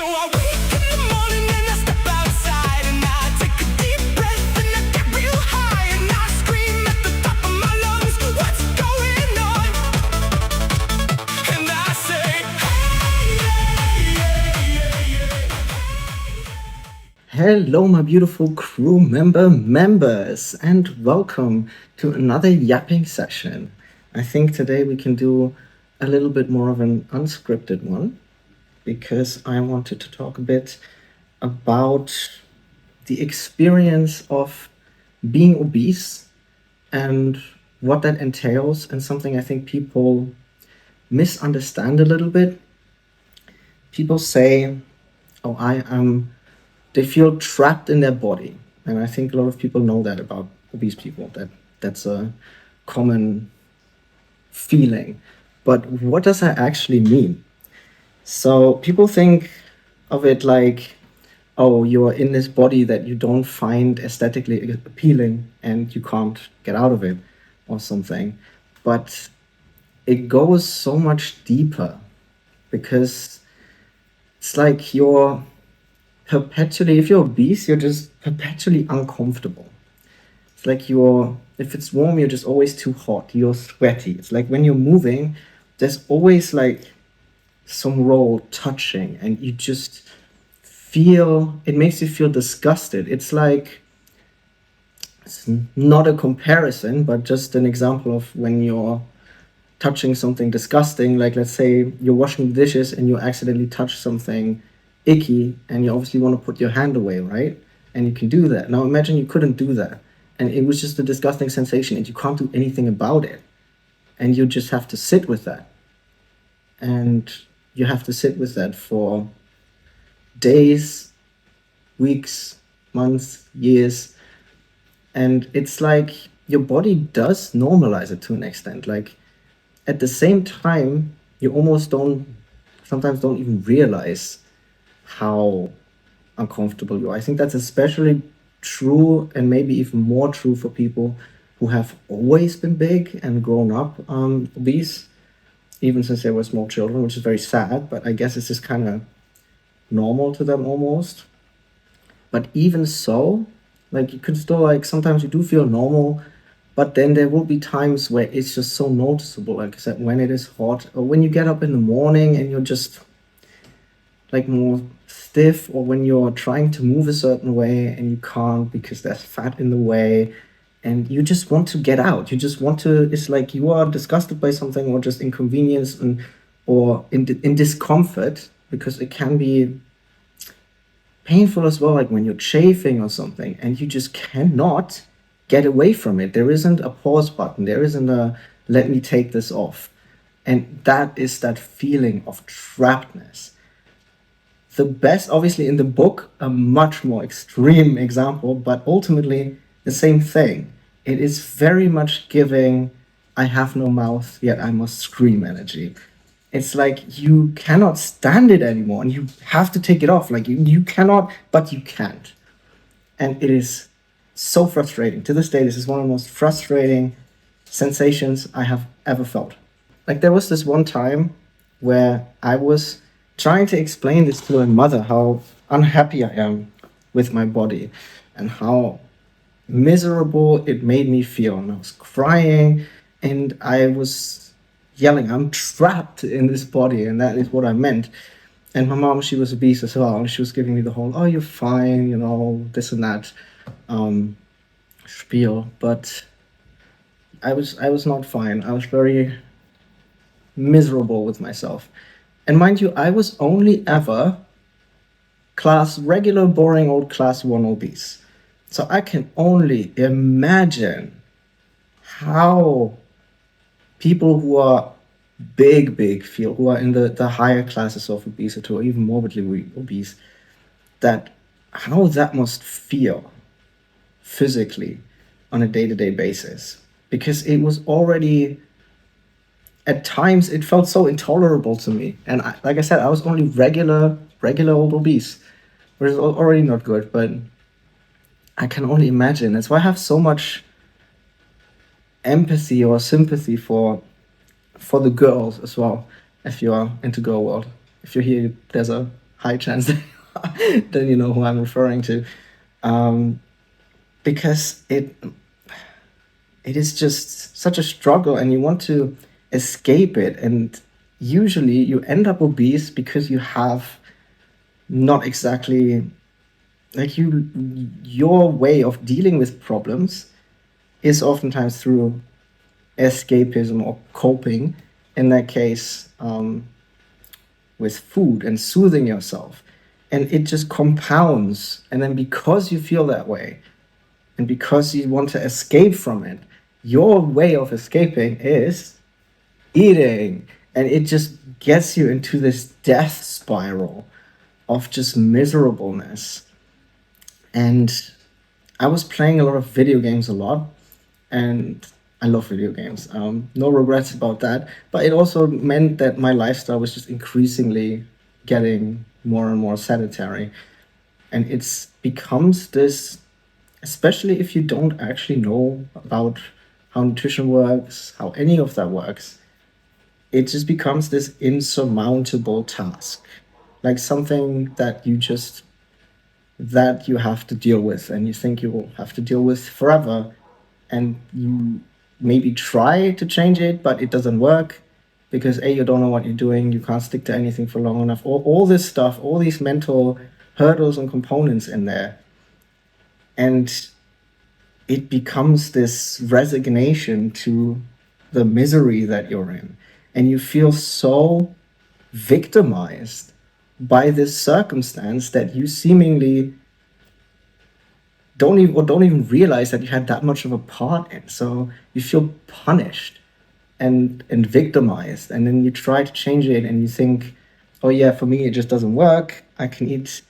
So I wake in the morning and I step outside and I take a deep breath and I get real high and I scream at the top of my lungs, what's going on? And I say, Hello, my beautiful crew members, and welcome to another yapping session. I think today we can do a little bit more of an unscripted one because I wanted to talk a bit about the experience of being obese and what that entails, and something I think people misunderstand a little bit. People say, "Oh, they feel trapped in their body." And I think a lot of people know that about obese people, that's a common feeling. But what does that actually mean? So people think of it like, oh, you're in this body that you don't find aesthetically appealing and you can't get out of it or something. But it goes so much deeper because it's like if you're obese, you're just perpetually uncomfortable. It's like if it's warm, you're just always too hot. You're sweaty. It's like when you're moving, there's always like some roll touching, and you just it makes you feel disgusted. It's not a comparison, but just an example of when you're touching something disgusting. Like, let's say you're washing the dishes and you accidentally touch something icky, and you obviously want to put your hand away, right? And you can do that. Now imagine you couldn't do that, and it was just a disgusting sensation and you can't do anything about it, and you just have to sit with that, and you have to sit with that for days, weeks, months, years. And it's like your body does normalize it to an extent. Like, at the same time, you sometimes don't even realize how uncomfortable you are. I think that's especially true, and maybe even more true, for people who have always been big and grown up obese, even since they were small children, which is very sad, but I guess it's just kind of normal to them almost. But even so, like, you could still, like, sometimes you do feel normal, but then there will be times where it's just so noticeable, like I said, when it is hot, or when you get up in the morning and you're just like more stiff, or when you're trying to move a certain way and you can't because there's fat in the way, and you just want to get out. You just want to, it's like you are disgusted by something, or just inconvenienced, or in discomfort, because it can be painful as well, like when you're chafing or something and you just cannot get away from it. There isn't a pause button, there isn't a let me take this off. And that is that feeling of trappedness. The best, obviously, in the book, a much more extreme example, but ultimately the same thing. It is very much giving I have no mouth, yet I must scream energy. It's like you cannot stand it anymore and you have to take it off. Like, you cannot, but you can't. And it is so frustrating. To this day, this is one of the most frustrating sensations I have ever felt. Like, there was this one time where I was trying to explain this to my mother, how unhappy I am with my body and how miserable it made me feel. And I was crying and I was yelling, I'm trapped in this body, and that is what I meant. And my mom, she was obese as well, and she was giving me the whole, oh, you're fine, this and that spiel. But I was not fine. I was very miserable with myself. And mind you, I was only ever regular, boring old class 1 obese. So I can only imagine how people who are big feel, who are in the higher classes of obesity, or even morbidly obese, how that must feel physically on a day-to-day basis. Because it was already, at times, it felt so intolerable to me. And like I said, I was only regular old obese, which is already not good, but I can only imagine. That's why I have so much empathy or sympathy for the girls as well. If you are into girl world, if you're here, there's a high chance then you know who I'm referring to. Um, because it is just such a struggle and you want to escape it. And usually you end up obese because you have not exactly like your way of dealing with problems is oftentimes through escapism or coping, in that case, with food and soothing yourself. And it just compounds. And then because you feel that way, and because you want to escape from it, your way of escaping is eating. And it just gets you into this death spiral of just miserableness. And I was playing a lot of video games a lot, and I love video games. No regrets about that. But it also meant that my lifestyle was just increasingly getting more and more sedentary. And it's becomes this, especially if you don't actually know about how nutrition works, how any of that works, it just becomes this insurmountable task. Like something that you have to deal with and you think you will have to deal with forever, and you maybe try to change it but it doesn't work because you don't know what you're doing, you can't stick to anything for long enough, all this stuff, all these mental hurdles and components in there. And it becomes this resignation to the misery that you're in, and you feel so victimized by this circumstance that you seemingly don't even realize that you had that much of a part in. So you feel punished and victimized, and then you try to change it, and you think, oh yeah, for me it just doesn't work. I can eat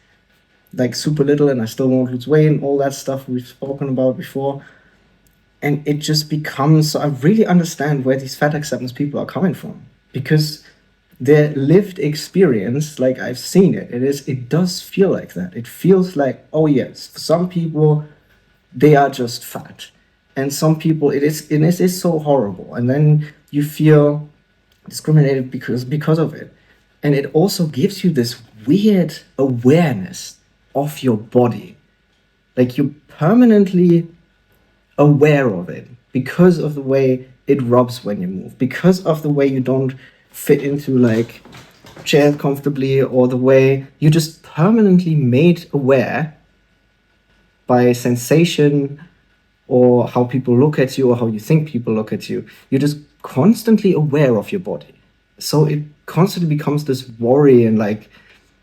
like super little, and I still won't lose weight, and all that stuff we've spoken about before. And it just becomes. So I really understand where these fat acceptance people are coming from, because their lived experience, like I've seen it, it does feel like that. It feels like, oh yes, for some people they are just fat, and some people it is so horrible, and then you feel discriminated because of it. And it also gives you this weird awareness of your body, like you're permanently aware of it because of the way it rubs when you move, because of the way you don't fit into like chairs comfortably, or the way you just permanently made aware by sensation, or how people look at you, or how you think people look at you. You're just constantly aware of your body. So it constantly becomes this worry and like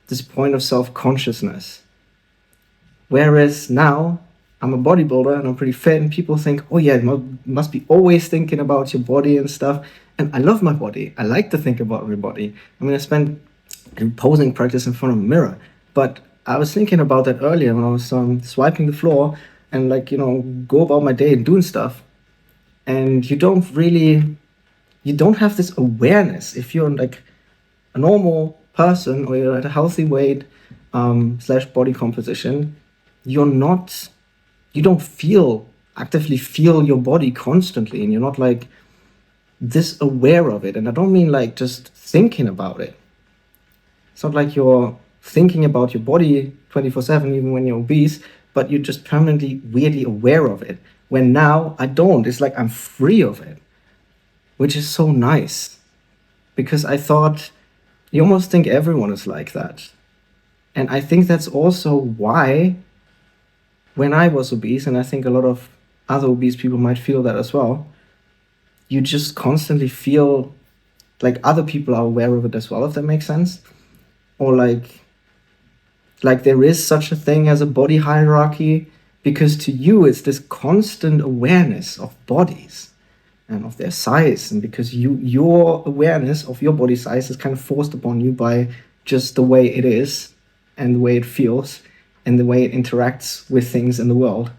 this point of self-consciousness. Whereas now I'm a bodybuilder and I'm pretty fit, and people think, oh yeah, you must be always thinking about your body and stuff. And I love my body. I like to think about my body. I mean, I spend posing practice in front of a mirror. But I was thinking about that earlier when I was swiping the floor and like, go about my day and doing stuff. And you don't have this awareness. If you're like a normal person, or you're at a healthy weight slash body composition, you don't actively feel your body constantly, and you're not like this aware of it. And I don't mean like just thinking about it. It's not like you're thinking about your body 24/7 even when you're obese, but you're just permanently weirdly aware of it. When now I don't. It's like I'm free of it, which is so nice. Because I thought you almost think everyone is like that. And I think that's also why when I was obese, and I think a lot of other obese people might feel that as well, you just constantly feel like other people are aware of it as well, if that makes sense. Or like there is such a thing as a body hierarchy, because to you it's this constant awareness of bodies and of their size, and because your awareness of your body size is kind of forced upon you by just the way it is and the way it feels and the way it interacts with things in the world.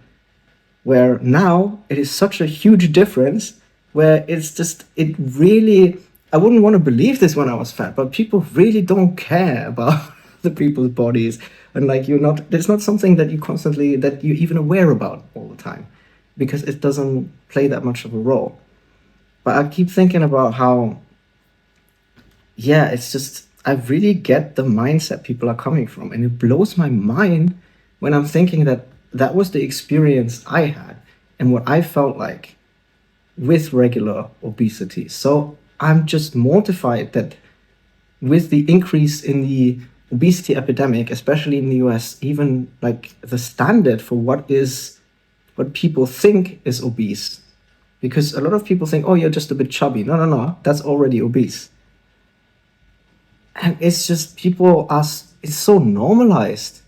Where now it is such a huge difference, where it really, I wouldn't want to believe this when I was fat, but people really don't care about the people's bodies. And like it's not something that you're even aware about all the time, because it doesn't play that much of a role. But I keep thinking about how, yeah, it's just, I really get the mindset people are coming from, and it blows my mind when I'm thinking that that was the experience I had and what I felt like with regular obesity. So I'm just mortified that with the increase in the obesity epidemic, especially in the US, even like the standard for what people think is obese. Because a lot of people think, oh, you're just a bit chubby. No, no, no, that's already obese. And it's just it's so normalized.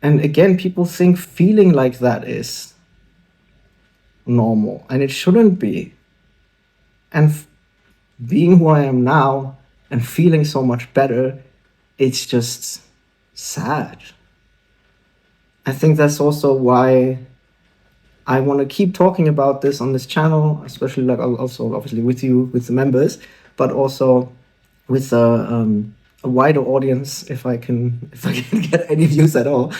And again, people think feeling like that is normal, and it shouldn't be. And being who I am now and feeling so much better, it's just sad. I think that's also why I want to keep talking about this on this channel, especially like also obviously with you, with the members, but also with a wider audience, if I can get any views at all,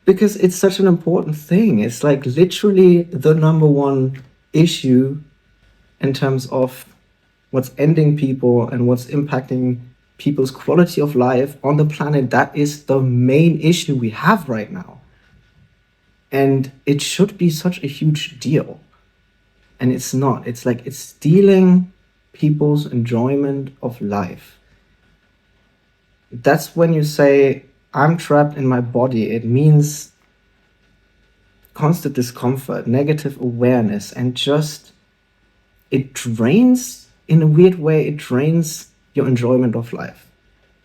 because it's such an important thing. It's like literally the number one issue in terms of what's ending people and what's impacting people's quality of life on the planet. That is the main issue we have right now. And it should be such a huge deal. And it's not. It's like it's stealing people's enjoyment of life. That's when you say, I'm trapped in my body. It means constant discomfort, negative awareness, and just it drains, in a weird way, it drains your enjoyment of life.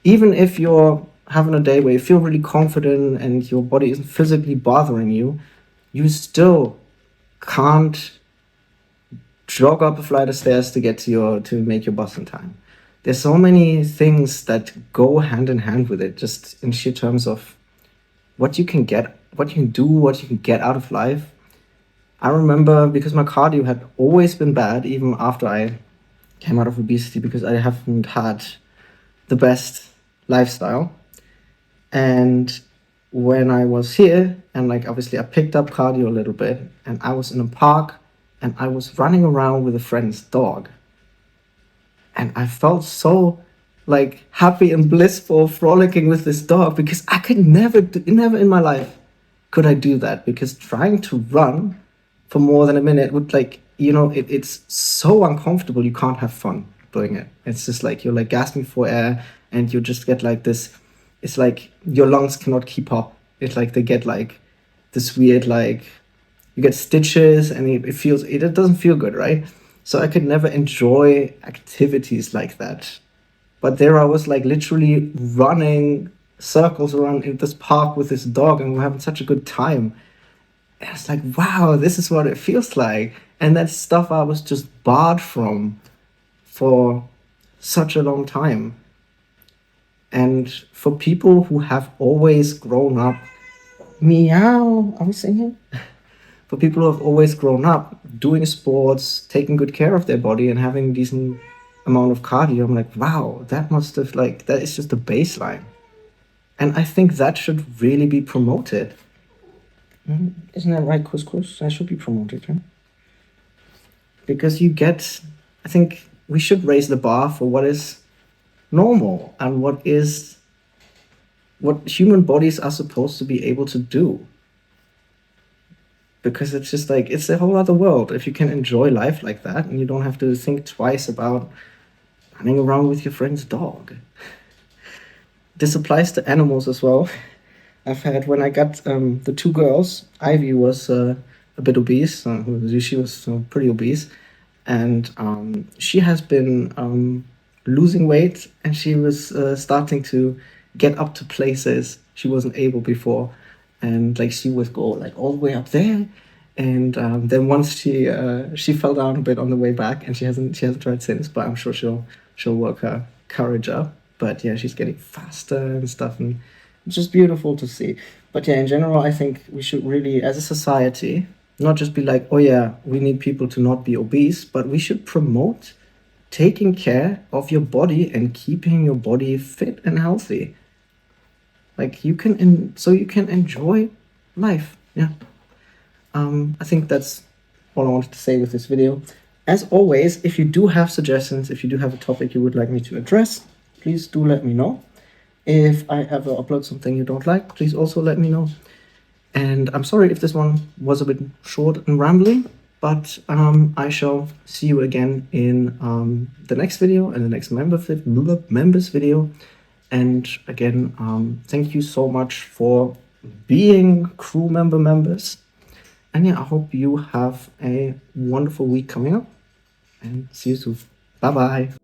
Even if you're having a day where you feel really confident and your body isn't physically bothering you, you still can't jog up a flight of stairs to get to make your bus in time. There's so many things that go hand in hand with it, just in sheer terms of what you can get, what you can do, what you can get out of life. I remember because my cardio had always been bad, even after I came out of obesity, because I haven't had the best lifestyle. And when I was here, and like obviously I picked up cardio a little bit, and I was in a park and I was running around with a friend's dog. And I felt so like happy and blissful frolicking with this dog, because I could never in my life could I do that, because trying to run for more than a minute would it's so uncomfortable. You can't have fun doing it. It's just like you're like gasping for air, and you just get like this. It's like your lungs cannot keep up. It's like they get like this weird like you get stitches, and it doesn't feel good, right? So I could never enjoy activities like that. But there I was like literally running circles around in this park with this dog, and we're having such a good time. And it's like, wow, this is what it feels like. And that's stuff I was just barred from for such a long time. And for people who have always grown up, meow, are we singing? For people who have always grown up doing sports, taking good care of their body, and having decent amount of cardio, I'm like, wow, that is just a baseline. And I think that should really be promoted. Isn't that right, Couscous? That should be promoted, right? Because I think we should raise the bar for what is normal and what human bodies are supposed to be able to do. Because it's just like, it's a whole other world if you can enjoy life like that, and you don't have to think twice about running around with your friend's dog. This applies to animals as well. I've had, when I got the two girls, Ivy was a bit obese. She was pretty obese. And she has been losing weight, and she was starting to get up to places she wasn't able before. And like she would go like all the way up there. And then once she fell down a bit on the way back, and she hasn't tried since, but I'm sure she'll work her courage up. But yeah, she's getting faster and stuff, and it's just beautiful to see. But yeah, in general, I think we should really, as a society, not just be like, oh yeah, we need people to not be obese, but we should promote taking care of your body and keeping your body fit and healthy. Like so you can enjoy life. Yeah. I think that's all I wanted to say with this video. As always, if you do have suggestions, if you do have a topic you would like me to address, please do let me know. If I ever upload something you don't like, please also let me know. And I'm sorry if this one was a bit short and rambling, but I shall see you again in the next video and the next members video. And again, thank you so much for being crew members. And yeah, I hope you have a wonderful week coming up, and see you soon. Bye bye.